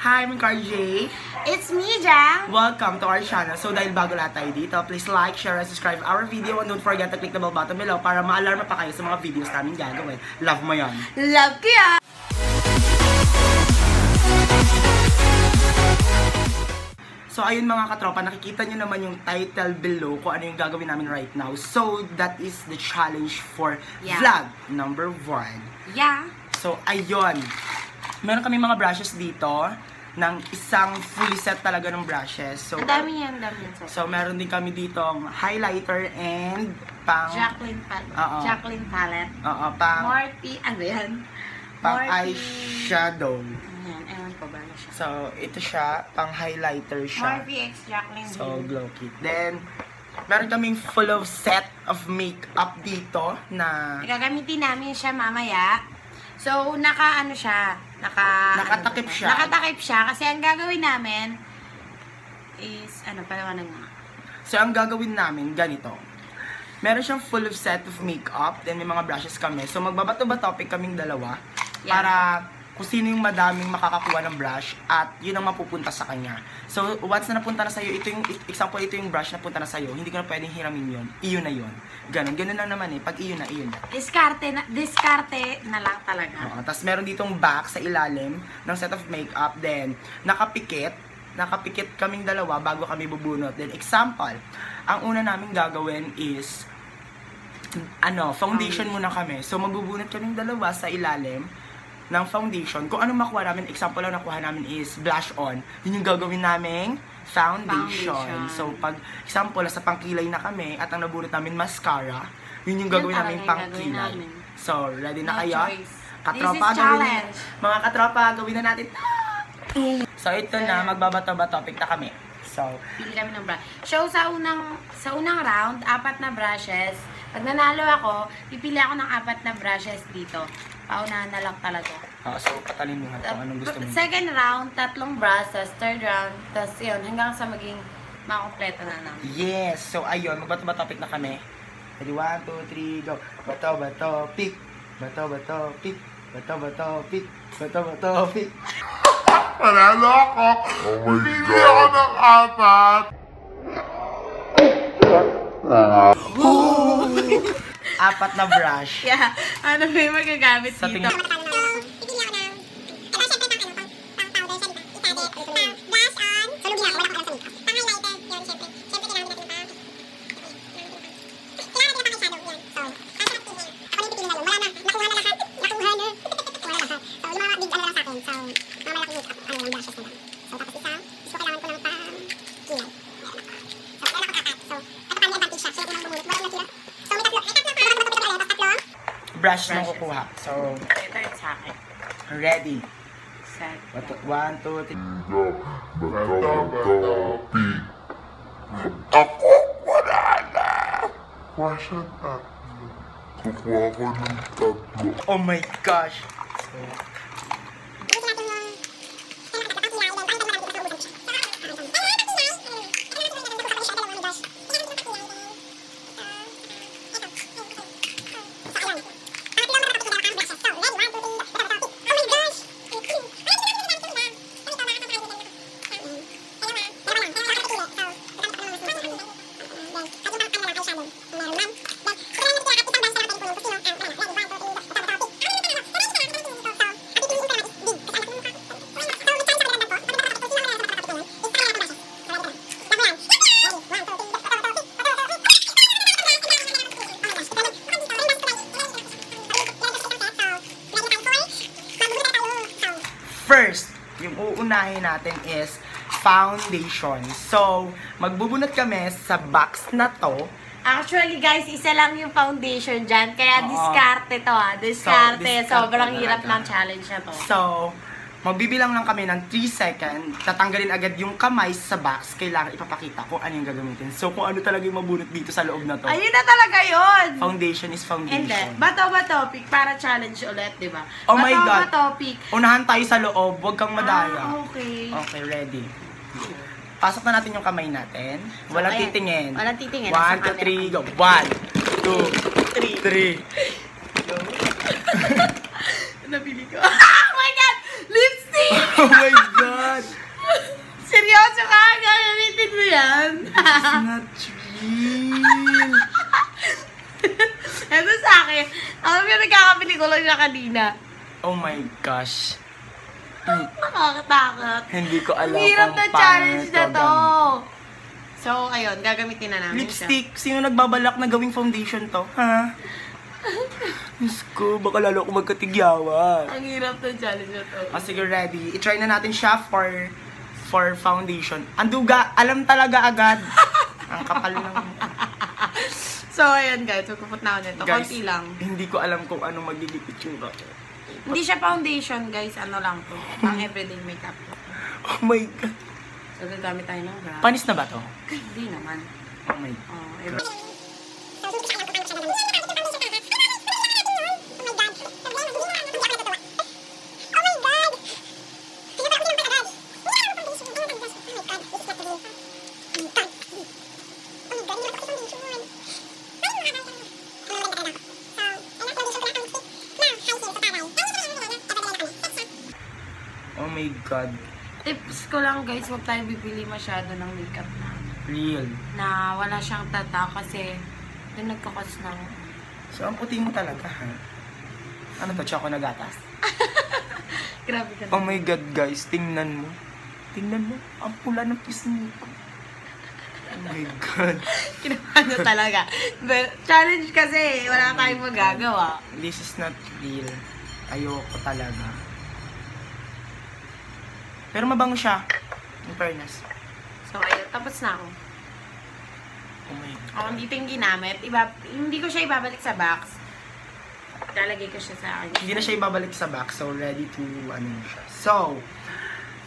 Hi, I'm Carl-J. It's me, Jang. Welcome to our channel. So dahil bago lahat tayo dito, please like, share, and subscribe our video. And don't forget to click the bell button below para ma-alarma pa kayo sa mga videos namin gagawin. Love mo yan. Love ko yan. So ayun mga katropa, nakikita nyo naman yung title below kung ano yung gagawin namin right now. So that is the challenge for vlog number 1. Yeah. So ayun, meron kami mga brushes dito ng isang fully set talaga ng brushes. So dami yan, dami yan. So meron din kami dito highlighter and pang Jacqueline palette. Jacqueline palette. Pang Morphe, ano yan? Pang Morphe eyeshadow. Ayan, ewan ko ba na siya. So ito siya, pang highlighter siya. Morphe x Jacqueline. So glow kit. Then meron kaming full of set of makeup dito na gagamitin namin siya mamaya. So naka-ano siya, nakatakip siya. Nakatakip siya kasi ang gagawin namin is ano paliwanag nga. So ang gagawin namin ganito. Meron siyang full of set of makeup, then may mga brushes kami. So magbabato-ba topic kaming dalawa para kung sino yung madaming makakakuha ng brush at yun ang mapupunta sa kanya. So once na napunta na sa'yo, ito yung example, ito yung brush na punta na sa'yo, hindi ko na pwedeng hiramin yun. Iyon na yun. Ganun lang naman eh. Pag iyon na, iyon na. Diskarte na lang talaga. Tapos meron ditong back sa ilalim ng set of makeup. Then nakapikit kaming dalawa bago kami bubunot. Then example, ang una naming gagawin is foundation muna kami. So magbubunot kaming dalawa sa ilalim ng foundation. Kung anong makuha namin, example lang nakuha namin is blush on. Yun yung gagawin naming foundation. So pag example, sa pangkilay na kami at ang nabunot namin mascara, yun yung gagawin namin pangkilay. So ready na kayo? Katropa, gawin mga katropa, gawin na natin. So ito na, magbabato-bato topic na kami. So pili kami ng brush. So sa unang round, 4 na brushes. Pag nanalo ako, pipili ako ng 4 na brushes dito. Paunahan na lang talaga. So patalinuhan kung anong gusto mo. Second round, 3 brushes. Third round, tapos yun, hanggang sa maging makompleto na namin. Yes! So ayun, magbato-bato topic na kami. Ready, 1, 2, 3, go! Bato-bato, pick! Bato-bato, pick! Bato-bato, pick! Bato-bato, pick! Panalo ako! Oh my God! Bili ako ng 4 na brush. Yeah, ano ba yung magagamit Sa dito? Brush na kukuha. So, Ito yung sa akin. ready. Set. 1, 2, 3. Bato-bato, pick! Ako, wala na! Kuha siya 3. Kukuha ko ng 3. Oh my gosh! First, yung uunahin natin is foundation. So, magbubunot kami sa box na to. Actually guys, isa lang yung foundation dyan. Kaya diskarte to Diskarte. Sobrang hirap ng challenge na to. So, magbibilang lang kami ng 3 seconds. Tatanggalin agad yung kamay sa box. Kailangan ipapakita kung ano yung gagamitin. So, kung ano talaga yung mabunot dito sa loob na to. Ayun na talaga yun! Foundation is foundation. And bato-bato pick para challenge ulit, di ba? Oh my God! Bato-bato pick. Unahan tayo sa loob. Huwag kang madaya. Okay. Okay, ready. Pasok na natin yung kamay natin. Walang Ayan. titingin. Walang titingin. 1, 2, 3, go. 1, 2, 3. Go. Napili ko. Oh my God! Lipstick! Oh my God! not real. Ito sa akin. Alam mo, nagkakabili ko lang siya kanina. Oh my gosh. Nakakatakot. Hindi ko alam Ang hirap kung na paano challenge ito na to. gamitin. So, ayun, gagamitin na namin siya. Lipstick. Sino nagbabalak na gawing foundation to? Ha? Diyos ko, baka lalo ako magkatigyawan. Ang hirap na challenge na to. Sige, ready. I-try na natin siya for foundation. Ang duga, alam talaga agad. Ang kapal ng... So, ayan guys, magpuput na ako nito. Guys, Konti lang. hindi ko alam kung anong magiging itsura. Hindi siya foundation, guys. Ano lang to. Pang everyday makeup. Oh my God. So, gagamit tayo ng brush. Panis na ba to? Hindi naman. Oh my God. Oh, every... Oh my God. Tips ko lang guys, huwag tayo bibili masyado ng makeup Real. na wala siyang tata kasi doon nagkakos ng... So, ang puti mo talaga, ha? Ano to? Choco na gatas? Grabe ka. Oh my God, guys. Tingnan mo. Tingnan mo. Ang pula ng pisngi ko. Oh my God. Kinabahan nyo talaga. But, challenge kasi, wala tayong magagawa. This is not real. Ayoko talaga. Pero mabango siya. In fairness. So, ayun. Tapos na ako. Oh my God. Ako dito yung ginamit. Hindi ko siya ibabalik sa box. Lalagay ko siya sa akin. Hindi na siya ibabalik sa box. So, ready to, ano siya. So,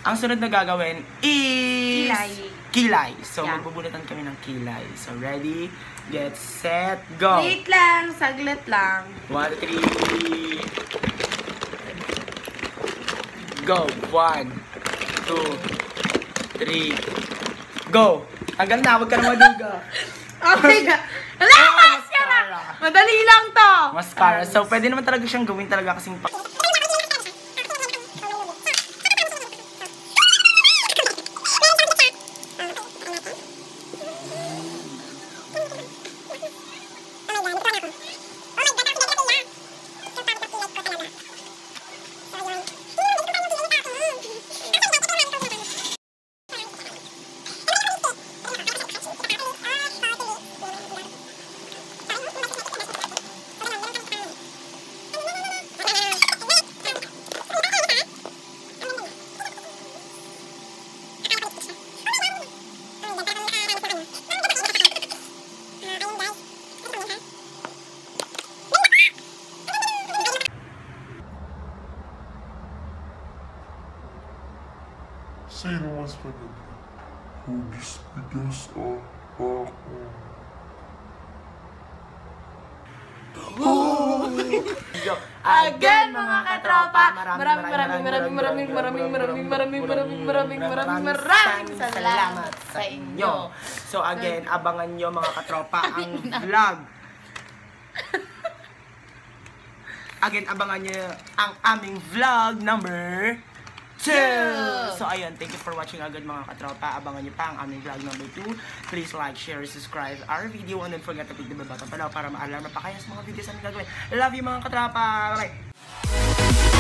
ang sunod na gagawin is... Kilay. Kilay. So, Yeah. magbubunatan kami ng kilay. So, ready, get, set, go! Wait lang. Saglit lang. 1, 3... Go! 1, 2, 3... Go! Hanggang na, huwag ka na maduga. Okay na. Wala! Mascara! Madali lang to! Mascara. So, pwede naman talaga siyang gawin talaga kasing pa... Sino mas maganda? Hugis-bigas o ako? Again, mga katropa, maraming salamat sa inyo. So again, abangan nyo mga katropa ang vlog. Again, abangan nyo ang aming vlog number 2. So ayun, thank you for watching agad mga katropa. Abangan nyo pa ang aming vlog number 2. Please like, share, subscribe our video, and don't forget to click the bell button para maalarm pa kayo sa mga videos namin gagawin. Love you mga katropa! Bye!